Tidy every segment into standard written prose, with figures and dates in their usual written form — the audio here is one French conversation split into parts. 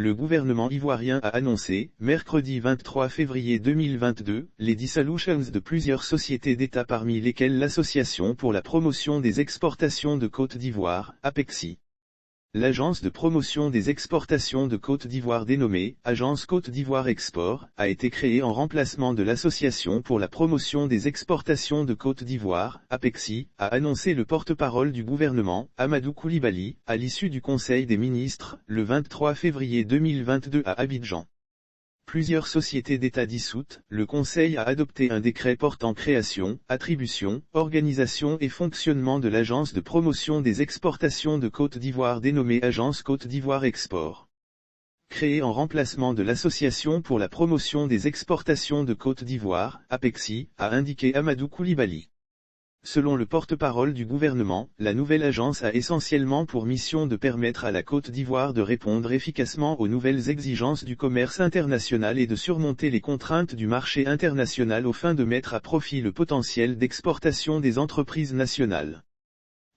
Le gouvernement ivoirien a annoncé, mercredi 23 février 2022, les dissolutions de plusieurs sociétés d'État parmi lesquelles l'Association pour la promotion des exportations de Côte d'Ivoire, APEXI. L'agence de promotion des exportations de Côte d'Ivoire dénommée Agence Côte d'Ivoire Export a été créée en remplacement de l'Association pour la promotion des exportations de Côte d'Ivoire, APEXI, a annoncé le porte-parole du gouvernement, Amadou Coulibaly, à l'issue du Conseil des ministres, le 23 février 2022 à Abidjan. Plusieurs sociétés d'État dissoutes, le Conseil a adopté un décret portant création, attribution, organisation et fonctionnement de l'Agence de promotion des exportations de Côte d'Ivoire dénommée Agence Côte d'Ivoire Export. Créée en remplacement de l'Association pour la promotion des exportations de Côte d'Ivoire, APEXI, a indiqué Amadou Coulibaly. Selon le porte-parole du gouvernement, la nouvelle agence a essentiellement pour mission de permettre à la Côte d'Ivoire de répondre efficacement aux nouvelles exigences du commerce international et de surmonter les contraintes du marché international aux fins de mettre à profit le potentiel d'exportation des entreprises nationales.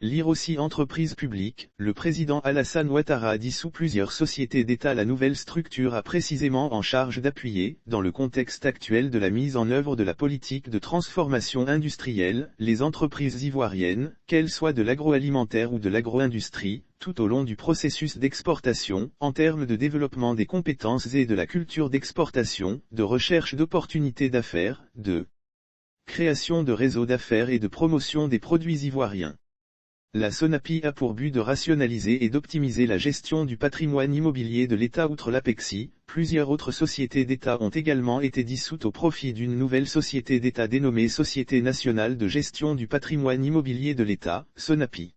Lire aussi entreprise publique, le président Alassane Ouattara a dissous plusieurs sociétés d'État. La nouvelle structure a précisément en charge d'appuyer, dans le contexte actuel de la mise en œuvre de la politique de transformation industrielle, les entreprises ivoiriennes, qu'elles soient de l'agroalimentaire ou de l'agro-industrie, tout au long du processus d'exportation, en termes de développement des compétences et de la culture d'exportation, de recherche d'opportunités d'affaires, de création de réseaux d'affaires et de promotion des produits ivoiriens. La SONAPI a pour but de rationaliser et d'optimiser la gestion du patrimoine immobilier de l'État. Outre l'APEXI, plusieurs autres sociétés d'État ont également été dissoutes au profit d'une nouvelle société d'État dénommée Société nationale de gestion du patrimoine immobilier de l'État, SONAPI.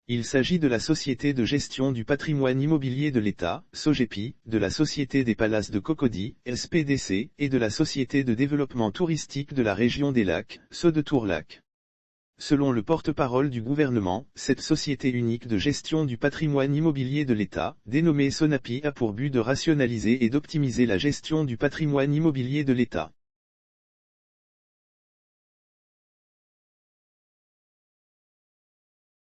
Il s'agit de la Société de gestion du patrimoine immobilier de l'État, SOGEPI, de la Société des Palaces de Cocody, SPDC, et de la Société de développement touristique de la région des Lacs, SODETOUR-Lac. Selon le porte-parole du gouvernement, cette société unique de gestion du patrimoine immobilier de l'État, dénommée SONAPI, a pour but de rationaliser et d'optimiser la gestion du patrimoine immobilier de l'État.